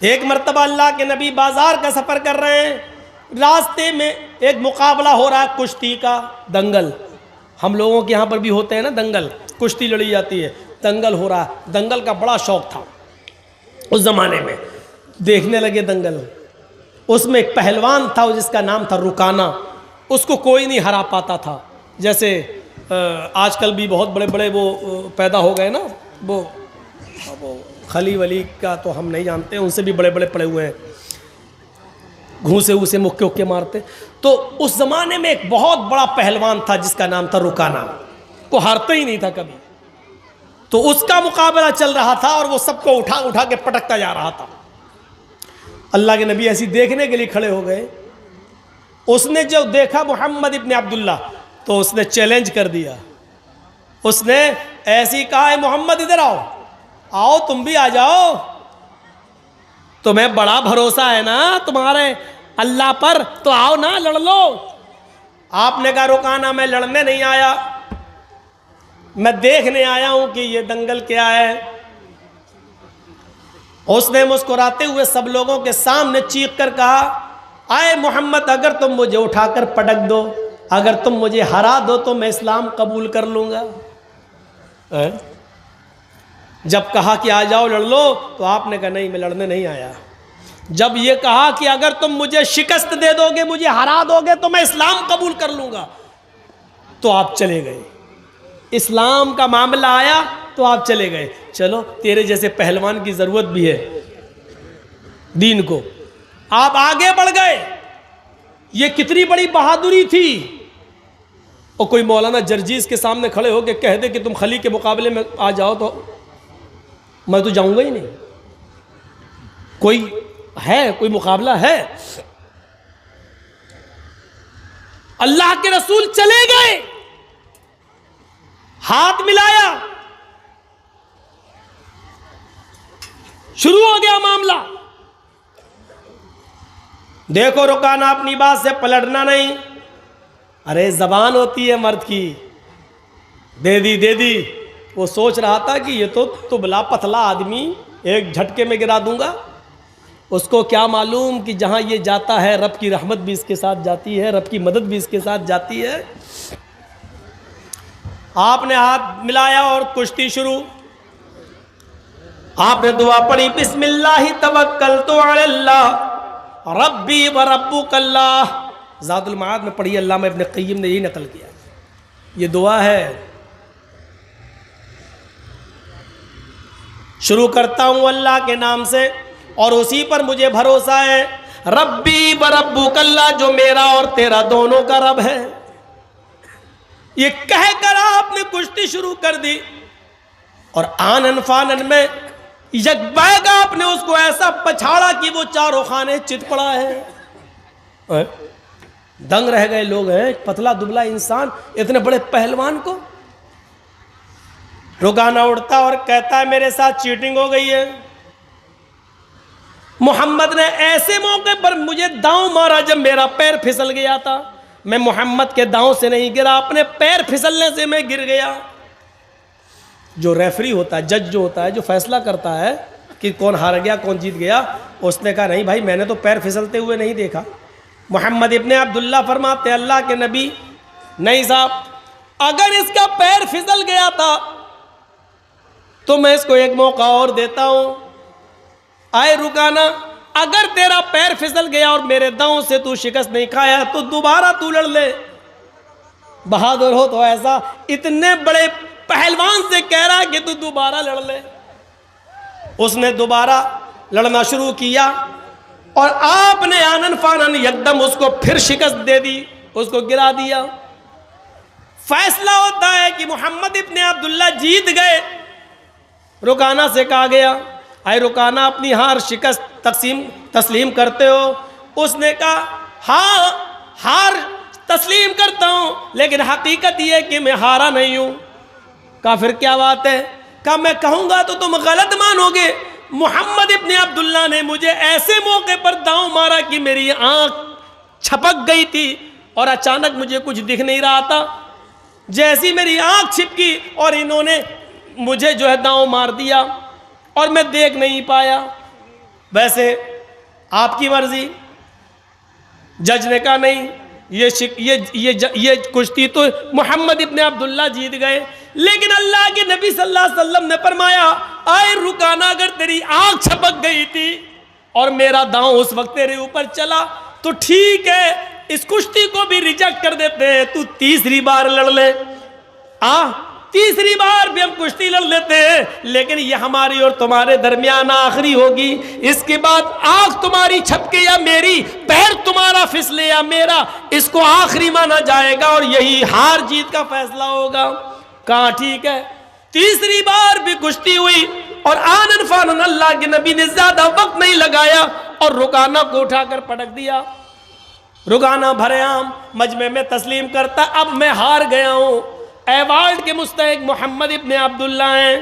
ایک مرتبہ اللہ کے نبی بازار کا سفر کر رہے ہیں، راستے میں ایک مقابلہ ہو رہا ہے کشتی کا، دنگل. ہم لوگوں کے یہاں پر بھی ہوتے ہیں نا دنگل، کشتی لڑی جاتی ہے، دنگل ہو رہا ہے. دنگل کا بڑا شوق تھا اس زمانے میں، دیکھنے لگے دنگل. اس میں ایک پہلوان تھا جس کا نام تھا رکانہ، اس کو کوئی نہیں ہرا پاتا تھا. جیسے آج کل بھی بہت بڑے بڑے وہ پیدا ہو گئے نا، وہ خلی ولی کا تو ہم نہیں جانتے، ان سے بھی بڑے بڑے پڑے ہوئے ہیں، گھوسے اسے مکے اکے مارتے. تو اس زمانے میں ایک بہت بڑا پہلوان تھا جس کا نام تھا رکانہ، کو ہارتا ہی نہیں تھا کبھی. تو اس کا مقابلہ چل رہا تھا اور وہ سب کو اٹھا اٹھا کے پٹکتا جا رہا تھا. اللہ کے نبی ایسی دیکھنے کے لیے کھڑے ہو گئے. اس نے جب دیکھا محمد ابن عبداللہ تو اس نے چیلنج کر دیا. اس نے ایسی کہا، ہے محمد ادھر آؤ، آؤ تم بھی آ جاؤ، تمہیں بڑا بھروسہ ہے نا تمہارے اللہ پر، تو آؤ نا لڑ لو. آپ نے کہا رکانہ میں لڑنے نہیں آیا، میں دیکھنے آیا ہوں کہ یہ دنگل کیا ہے. اس نے مسکراتے ہوئے سب لوگوں کے سامنے چیخ کر کہا، آئے محمد اگر تم مجھے اٹھا کر پٹک دو، اگر تم مجھے ہرا دو تو میں اسلام قبول کر لوں گا. جب کہا کہ آ جاؤ لڑ لو تو آپ نے کہا نہیں میں لڑنے نہیں آیا. جب یہ کہا کہ اگر تم مجھے شکست دے دو گے، مجھے ہرا دو گے تو میں اسلام قبول کر لوں گا، تو آپ چلے گئے. اسلام کا معاملہ آیا تو آپ چلے گئے. چلو تیرے جیسے پہلوان کی ضرورت بھی ہے دین کو. آپ آگے بڑھ گئے. یہ کتنی بڑی بہادری تھی. اور کوئی مولانا جرجیز کے سامنے کھڑے ہو کے کہہ دے کہ تم خلی کے مقابلے میں آ جاؤ تو میں تو جاؤں گا ہی نہیں. کوئی ہے، کوئی مقابلہ ہے؟ اللہ کے رسول چلے گئے، ہاتھ ملایا، شروع ہو گیا معاملہ. دیکھو رکانہ اپنی بات سے پلٹنا نہیں. ارے زبان ہوتی ہے مرد کی، دے دی دے دی. وہ سوچ رہا تھا کہ یہ تو دبلا پتلا آدمی، ایک جھٹکے میں گرا دوں گا. اس کو کیا معلوم کہ جہاں یہ جاتا ہے رب کی رحمت بھی اس کے ساتھ جاتی ہے، رب کی مدد بھی اس کے ساتھ جاتی ہے. آپ نے ہاتھ ملایا اور کشتی شروع. آپ نے دعا پڑھی، بسم اللہ توکلت علی اللہ ربی و ربک اللہ. زاد المعاد میں پڑھی، علامہ ابن قیم نے یہی نقل کیا. یہ دعا ہے. شروع کرتا ہوں اللہ کے نام سے اور اسی پر مجھے بھروسہ ہے. ربی و ربک اللہ، جو میرا اور تیرا دونوں کا رب ہے. یہ کہہ کر آپ نے کشتی شروع کر دی اور آنن فانن میں یک بیگ آپ نے اس کو ایسا پچھاڑا کہ وہ چاروں خانے چت پڑا ہے. دنگ رہ گئے لوگ. ہیں پتلا دبلا انسان اتنے بڑے پہلوان کو. رکانہ اڑتا اور کہتا ہے میرے ساتھ چیٹنگ ہو گئی ہے. محمد نے ایسے موقع پر مجھے داؤں مارا جب میرا پیر پھسل گیا تھا. میں محمد کے داؤں سے نہیں گرا، اپنے پیر پھسلنے سے میں گر گیا. جو ریفری ہوتا ہے، جج جو ہوتا ہے، جو فیصلہ کرتا ہے کہ کون ہار گیا کون جیت گیا، اس نے کہا نہیں بھائی میں نے تو پیر پھسلتے ہوئے نہیں دیکھا. محمد ابن عبداللہ فرماتے اللہ کے نبی نہیں صاحب، اگر اس کا پیر پھسل گیا تھا تو میں اس کو ایک موقع اور دیتا ہوں. آئے رکانہ، اگر تیرا پیر پھسل گیا اور میرے داؤں سے تو شکست نہیں کھایا تو دوبارہ تو لڑ لے. بہادر ہو تو ایسا اتنے بڑے پہلوان سے کہہ رہا کہ تو دوبارہ لڑ لے. اس نے دوبارہ لڑنا شروع کیا اور آپ نے آنن فانن یکدم اس کو پھر شکست دے دی، اس کو گرا دیا. فیصلہ ہوتا ہے کہ محمد ابن عبداللہ جیت گئے. رکانہ سے کہا گیا اے رکانہ اپنی ہار شکست تسلیم کرتے ہو؟ اس نے کہا ہاں ہار تسلیم کرتا ہوں، لیکن حقیقت یہ کہ میں ہارا نہیں ہوں. کہا پھر کیا بات ہے؟ کہا میں کہوں گا تو تم غلط مانو گے. محمد ابن عبداللہ نے مجھے ایسے موقع پر داؤں مارا کہ میری آنکھ چھپک گئی تھی اور اچانک مجھے کچھ دکھ نہیں رہا تھا. جیسی میری آنکھ چھپکی اور انہوں نے مجھے جو ہے داؤں مار دیا اور میں دیکھ نہیں پایا. ویسے آپ کی مرضی، جج نے کہا نہیں، یہ کشتی تو محمد ابن عبداللہ جیت گئے، لیکن اللہ کے نبی صلی اللہ علیہ وسلم نے فرمایا آئے رکانا، اگر تیری آنکھ چھپک گئی تھی اور میرا داؤں اس وقت تیرے اوپر چلا تو ٹھیک ہے، اس کشتی کو بھی ریجیکٹ کر دیتے ہیں، تو تیسری بار لڑ لے، تیسری بار بھی ہم کشتی لڑ لیتے ہیں، لیکن یہ ہماری اور تمہارے درمیان آخری ہوگی، اس کے بعد آنکھ تمہاری چھپکے یا میری، پیر تمہارا پھسلے یا میرا، اس کو آخری مانا جائے گا اور یہی ہار جیت کا فیصلہ ہوگا۔ کہاں ٹھیک ہے، تیسری بار بھی کشتی ہوئی اور آنن فانن اللہ کے نبی نے زیادہ وقت نہیں لگایا اور رکانہ کو اٹھا کر پٹک دیا۔ رکانہ بھرے عام مجمع میں تسلیم کرتا، اب میں ہار گیا ہوں، ایوارڈ کے مستحق محمد ابن عبداللہ ہیں،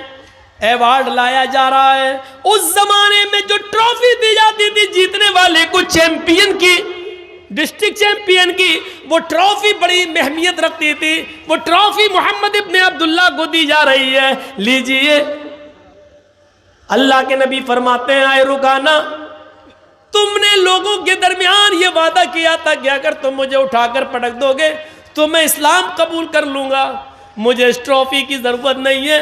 ایوارڈ لایا جا رہا ہے۔ اس زمانے میں جو ٹرافی دی جاتی تھی جیتنے والے کو، چیمپئن کی، ڈسٹرکٹ چیمپئن کی، وہ ٹرافی بڑی اہمیت رکھتی تھی، وہ ٹرافی محمد ابن عبداللہ کو دی جا رہی ہے، لیجئے۔ اللہ کے نبی فرماتے ہیں آئے رکانہ، تم نے لوگوں کے درمیان یہ وعدہ کیا تھا کہ اگر تم مجھے اٹھا کر پٹک دو گے تو میں اسلام قبول کر لوں گا، مجھے اس ٹرافی کی ضرورت نہیں ہے،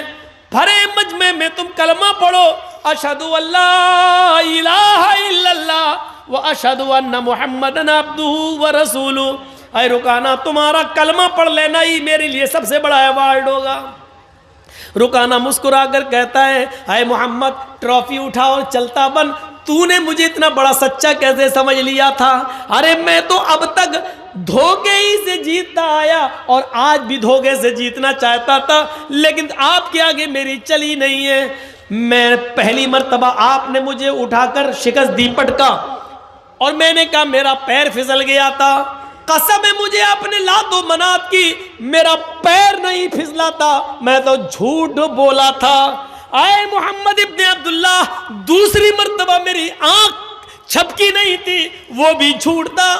بھرے مجمع میں تم کلمہ پڑھو، اشہد ان لا الہ الا اللہ واشہد ان محمدن عبدہ ورسولہ۔ اے رکانہ، تمہارا کلمہ پڑھ لینا ہی میرے لیے سب سے بڑا ایوارڈ ہوگا۔ رکانہ مسکرا کر کہتا ہے اے محمد، ٹرافی اٹھا اور چلتا بن، تو نے مجھے اتنا بڑا سچا کیسے سمجھ لیا تھا؟ ارے میں تو اب تک دھوکے ہی سے جیتتا آیا اور آج بھی دھوکے سے جیتنا چاہتا تھا، لیکن آپ کے آگے میری چلی نہیں ہے۔ میں پہلی مرتبہ آپ نے مجھے اٹھا کر شکست دی، پٹکا، اور میں نے کہا میرا پیر پھسل گیا تھا، قسم ہے مجھے اپنے لات و منات کی، میرا پیر نہیں پھسلا تھا، میں تو جھوٹ بولا تھا۔ اے محمد ابن عبداللہ، دوسری مرتبہ میری آنکھ چھپکی نہیں تھی، وہ بھی جھوٹ تھا،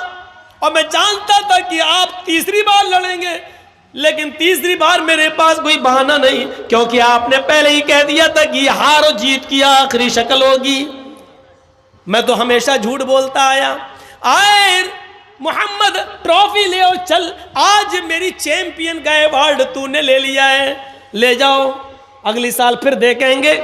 اور میں جانتا تھا کہ آپ تیسری بار لڑیں گے، لیکن تیسری بار میرے پاس کوئی بہانہ نہیں، کیونکہ آپ نے پہلے ہی کہہ دیا تھا کہ یہ ہار و جیت کی آخری شکل ہوگی۔ میں تو ہمیشہ جھوٹ بولتا آیا۔ آئے محمد، ٹرافی لے اور چل، آج میری چیمپئن کا ایوارڈ تو نے لے لیا ہے، لے جاؤ، اگلی سال پھر دیکھیں گے۔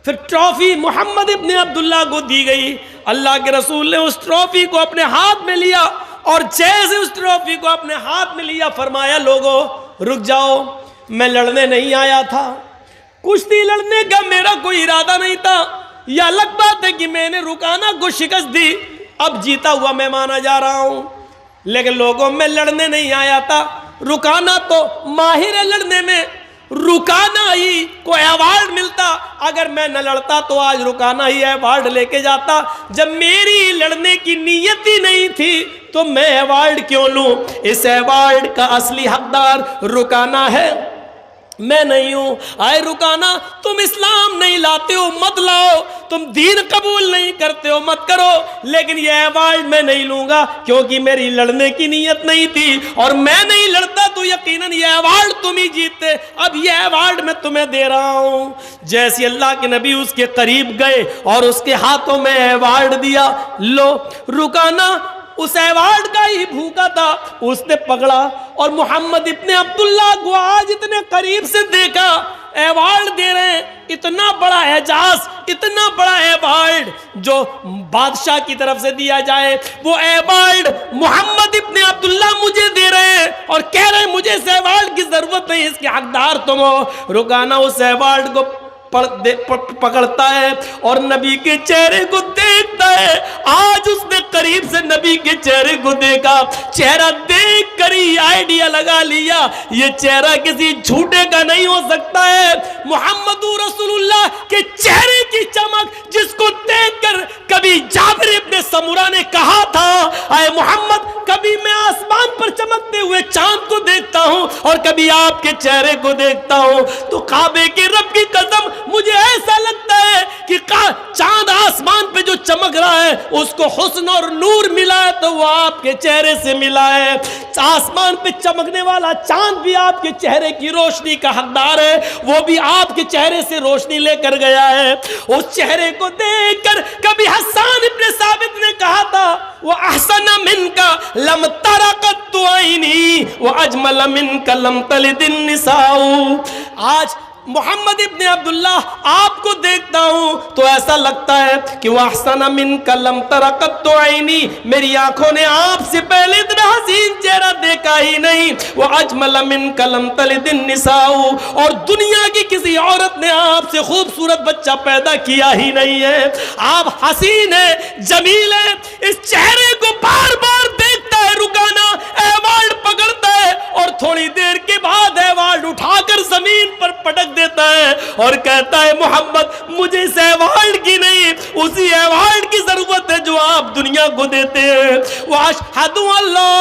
پھر ٹرافی محمد ابن عبداللہ کو دی گئی، اللہ کے رسول نے اس ٹرافی کو اپنے ہاتھ میں لیا، اور جیسے اس ٹرافی کو اپنے ہاتھ میں لیا فرمایا لوگوں رک جاؤ، میں لڑنے نہیں آیا تھا، کشتی لڑنے کا میرا کوئی ارادہ نہیں تھا، یہ الگ بات ہے کہ میں نے رکانہ کو شکست دی، اب جیتا ہوا میں مانا جا رہا ہوں، لیکن لوگوں میں لڑنے نہیں آیا تھا۔ رکانہ تو ماہر ہے لڑنے میں، رکانہ ہی کو ایوارڈ ملتا، اگر میں نہ لڑتا تو آج رکانہ ہی ایوارڈ لے کے جاتا، جب میری لڑنے کی نیت ہی نہیں تھی تو میں ایوارڈ کیوں لوں؟ اس ایوارڈ کا اصلی حقدار رکانہ ہے، میں نہیں ہوں۔ آئے رکانہ، تم اسلام نہیں لاتے ہو مت لاؤ، تم دین قبول نہیں کرتے ہو مت کرو، لیکن یہ ایوارڈ میں نہیں لوں گا، کیونکہ میری لڑنے کی نیت نہیں تھی، اور میں نہیں لڑتا تو یقیناً یہ ایوارڈ تم ہی جیتے، اب یہ ایوارڈ میں تمہیں دے رہا ہوں۔ جیسے اللہ کے نبی اس کے قریب گئے اور اس کے ہاتھوں میں ایوارڈ دیا، لو، رکانہ اس ایوارڈ کا ہی بھوکا تھا، اس نے پکڑا اور محمد ابن عبداللہ کو آج اتنے قریب سے دیکھا، ایوارڈ دے رہے ہیں، اتنا بڑا اعزاز، اتنا بڑا ایوارڈ جو بادشاہ کی طرف سے دیا جائے، وہ ایوارڈ محمد ابن عبداللہ مجھے دے رہے ہیں اور کہہ رہے ہیں مجھے اس ایوارڈ کی ضرورت نہیں، اس کے حقدار تم ہو۔ رکانہ اس ایوارڈ کو پکڑتا ہے اور نبی کے چہرے کو دیکھتا ہے، آج اس نے قریب سے نبی کے چہرے کو دیکھا، چہرہ دیکھ کر ہی آئیڈیا لگا لیا یہ چہرہ کسی جھوٹے کا نہیں ہو سکتا ہے، محمد رسول اللہ کے چہرے کی چمک جس کو دیکھ کر کبھی جابر ابن سمرہ نے کہا تھا اے محمد، کبھی میں آسمان پر چمکتے ہوئے چاند کو دیکھتا ہوں اور کبھی آپ کے چہرے کو دیکھتا ہوں، تو کعبے کے رب کی قسم مجھے ایسا لگتا ہے کہ چاند آسمان پہ جو چمک رہا ہے اس کو حسن اور نور ملا ہے تو وہ آپ کے چہرے سے ملا ہے، آسمان پہ چمکنے والا چاند بھی آپ کے چہرے کی روشنی کا حقدار ہے، وہ بھی آپ کے چہرے سے روشنی لے کر گیا ہے۔ اس چہرے کو دیکھ کر کبھی اجمل منک لم تلد النساء. آج محمد ابن عبداللہ آپ کو دیکھتا ہوں تو ایسا لگتا ہے کہ وَأَحْسَنَ مِنْكَ لَمْ تَرَ قَطُّ عَيْنِي, میری آنکھوں نے آپ سے پہلے اتنا حسین چہرہ دیکھا ہی نہیں. وَأَجْمَلَ مِنْكَ لَمْ تَلِدِ النِّسَاءُ, اور دنیا کی کسی عورت نے آپ سے خوبصورت بچہ پیدا کیا ہی نہیں ہے. آپ حسین ہیں, جمیل ہیں. اس چہرے کو بار بار دیکھتا ہے رکانا, ایوارڈ پکڑتا ہے اور تھوڑی دیر کے بعد ایوارڈ اٹھا کر زمین پر پٹک دیتا ہے اور کہتا ہے محمد مجھے اس ایوارڈ کی نہیں, اسی ایوارڈ کی ضرورت ہے جو آپ دنیا کو دیتے ہیں. وَأَشْهَدُ أَن لَا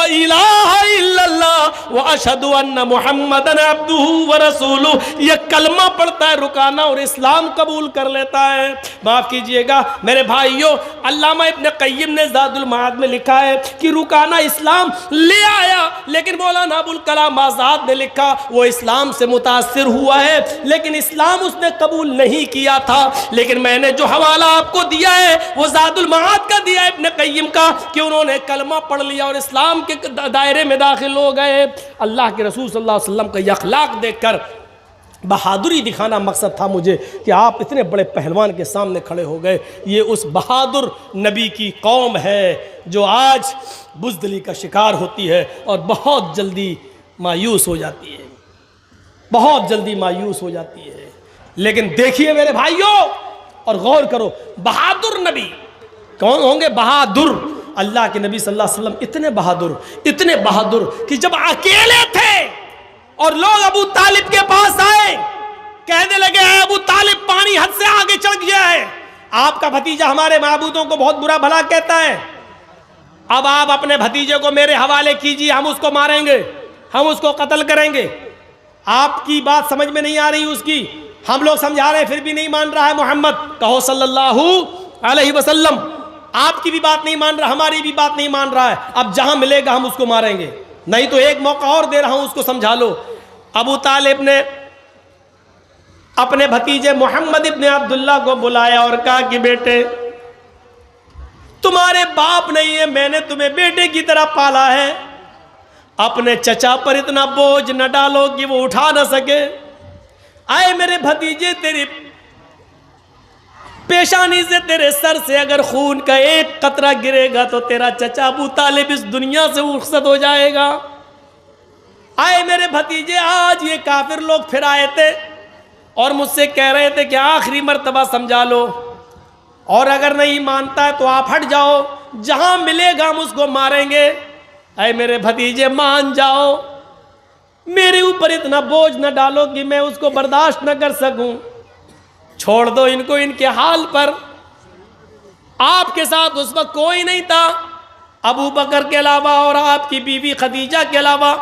إِلَٰهَ إِلَّا اللَّهُ وَأَشْهَدُ أَنَّ مُحَمَّدًا عَبْدُهُ وَرَسُولُهُ. یہ کلمہ پڑھتا ہے رکانا اور اسلام قبول کر لیتا ہے. معاف کیجئے گا میرے بھائیوں, علامہ ابن قیم نے زاد المعاد میں لکھا ہے کہ رکانا اسلام لے آیا, لیکن مولانا ابو الکلام آزاد نے لکھا وہ اسلام سے متاثر ہوا ہے لیکن اسلام اس نے قبول نہیں کیا تھا. لیکن میں نے جو حوالہ آپ کو دیا ہے وہ زاد المعاد کا دیا ہے ابن قیم کا, کہ انہوں نے کلمہ پڑھ لیا اور اسلام کے دائرے میں داخل ہو گئے. اللہ کے رسول صلی اللہ علیہ وسلم کا یہ اخلاق دیکھ کر بہادری دکھانا مقصد تھا مجھے کہ آپ اتنے بڑے پہلوان کے سامنے کھڑے ہو گئے. یہ اس بہادر نبی کی قوم ہے جو آج بزدلی کا شکار ہوتی ہے اور بہت جلدی مایوس ہو جاتی ہے, بہت جلدی مایوس ہو جاتی ہے. لیکن دیکھیے میرے بھائیوں اور غور کرو, بہادر نبی کون ہوں گے؟ بہادر. اللہ کے نبی صلی اللہ علیہ وسلم اتنے بہادر کہ جب اکیلے تھے اور لوگ ابو طالب کے پاس آئے, کہنے لگے اے ابو طالب پانی حد سے آگے چڑھ گیا ہے, آپ کا بھتیجا ہمارے معبودوں کو بہت برا بھلا کہتا ہے, اب آپ اپنے بھتیجے کو میرے حوالے کیجیے, ہم اس کو ماریں گے, ہم اس کو قتل کریں گے. آپ کی بات سمجھ میں نہیں آ رہی اس کی, ہم لوگ سمجھا رہے ہیں پھر بھی نہیں مان رہا ہے محمد. کہو صلی اللہ علیہ وسلم, آپ کی بھی بات نہیں مان رہا, ہماری بھی بات نہیں مان رہا ہے, اب جہاں ملے گا ہم اس کو ماریں گے, نہیں تو ایک موقع اور دے رہا ہوں اس کو سمجھا لو. ابو طالب نے اپنے بھتیجے محمد ابن عبداللہ کو بلایا اور کہا کہ بیٹے تمہارے باپ نہیں ہے, میں نے تمہیں بیٹے کی طرح پالا ہے, اپنے چچا پر اتنا بوجھ نہ ڈالو کہ وہ اٹھا نہ سکے. آئے میرے بھتیجے, تیری پیشانی سے, تیرے سر سے اگر خون کا ایک قطرہ گرے گا تو تیرا چچا ابو طالب اس دنیا سے رخصت ہو جائے گا. آئے میرے بھتیجے, آج یہ کافر لوگ پھر آئے تھے اور مجھ سے کہہ رہے تھے کہ آخری مرتبہ سمجھا لو, اور اگر نہیں مانتا ہے تو آپ ہٹ جاؤ, جہاں ملے گا ہم اس کو ماریں گے. اے میرے بھتیجے مان جاؤ, میرے اوپر اتنا بوجھ نہ ڈالو کہ میں اس کو برداشت نہ کر سکوں, چھوڑ دو ان کو ان کے حال پر. آپ کے ساتھ اس وقت کوئی نہیں تھا ابو بکر کے علاوہ اور آپ کی بیوی خدیجہ کے علاوہ.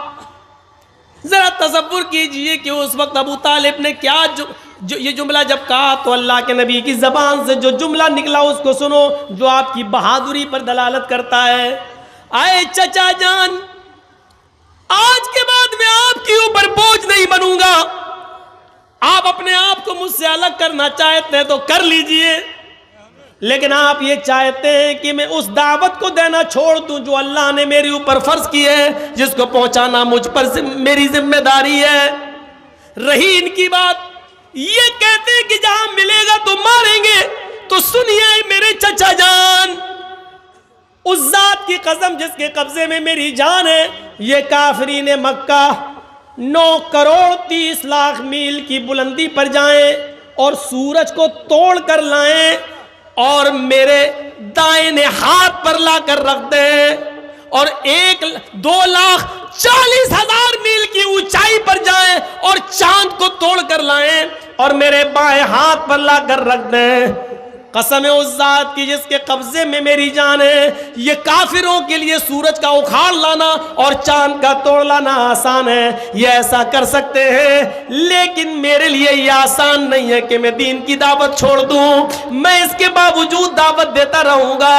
ذرا تصور کیجئے کہ اس وقت ابو طالب نے کیا یہ جملہ جب کہا تو اللہ کے نبی کی زبان سے جو جملہ نکلا اس کو سنو, جو آپ کی بہادری پر دلالت کرتا ہے. آئے چچا جان, آج کے بعد میں آپ کے اوپر بوجھ نہیں بنوں گا, آپ اپنے آپ کو مجھ سے الگ کرنا چاہتے ہیں تو کر لیجئے, لیکن آپ یہ چاہتے ہیں کہ میں اس دعوت کو دینا چھوڑ دوں جو اللہ نے میرے اوپر فرض کی ہے, جس کو پہنچانا مجھ پر میری ذمہ داری ہے. رہی ان کی بات, یہ کہتے ہیں کہ جہاں ملے گا تو ماریں گے, تو سنیے میرے چچا جان, اس ذات کی قسم جس کے قبضے میں میری جان ہے, یہ کافرین مکہ 9,30,00,000 میل کی بلندی پر جائیں اور سورج کو توڑ کر لائیں اور میرے دائیں ہاتھ پر لا کر رکھ دیں, اور 2,40,000 میل کی اونچائی پر جائیں اور چاند کو توڑ کر لائیں اور میرے بائیں ہاتھ پر لا کر رکھ دیں. قسم اس ذات کی جس کے قبضے میں میری جان ہے, یہ کافروں کے لیے سورج کا اکھاڑ لانا اور چاند کا توڑ لانا آسان ہے, یہ ایسا کر سکتے ہیں, لیکن میرے لیے یہ آسان نہیں ہے کہ میں دین کی دعوت چھوڑ دوں. میں اس کے باوجود دعوت دیتا رہوں گا.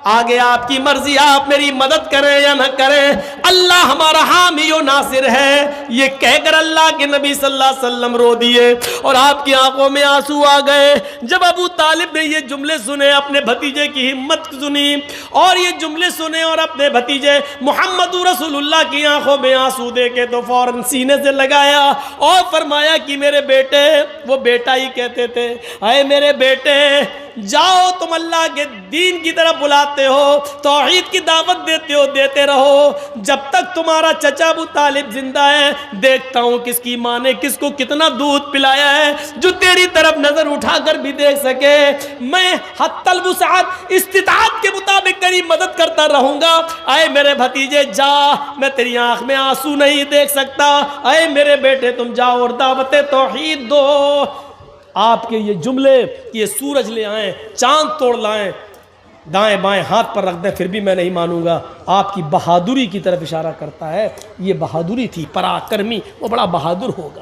آگے آپ کی مرضی، آپ میری مدد کریں یا نہ کریں، اللہ ہمارا حامی و ناصر ہے۔ یہ کہہ کر اللہ کے نبی صلی اللہ علیہ وسلم رو دیے اور آپ کی آنکھوں میں آنسو آ گئے۔ جب ابو طالب نے یہ جملے سنے، اپنے بھتیجے کی ہمت سنی اور یہ جملے سنے اور اپنے بھتیجے محمد رسول اللہ کی آنکھوں میں آنسو دیکھے تو فوراً سینے سے لگایا اور فرمایا کہ میرے بیٹے، وہ بیٹا ہی کہتے تھے، اے میرے بیٹے جاؤ، تم اللہ کے دین کی طرف بلاتے ہو، توحید کی دعوت دیتے ہو، دیتے رہو، جب تک تمہارا چچا ابو طالب زندہ ہے دیکھتا ہوں کس کی ماں نے کس کو کتنا دودھ پلایا ہے، جو تیری طرف نظر اٹھا کر بھی دیکھ سکے۔ میں حتی الوسعت استطاعت کے مطابق تیری مدد کرتا رہوں گا۔ اے میرے بھتیجے جا، میں تیری آنکھ میں آنسو نہیں دیکھ سکتا، اے میرے بیٹے تم جاؤ اور دعوت توحید دو۔ آپ کے یہ جملے کہ یہ سورج لے آئیں، چاند توڑ لائیں، دائیں بائیں ہاتھ پر رکھ دیں پھر بھی میں نہیں مانوں گا، آپ کی بہادری کی طرف اشارہ کرتا ہے۔ یہ بہادری تھی، پراکرمی، وہ بڑا بہادر ہوگا۔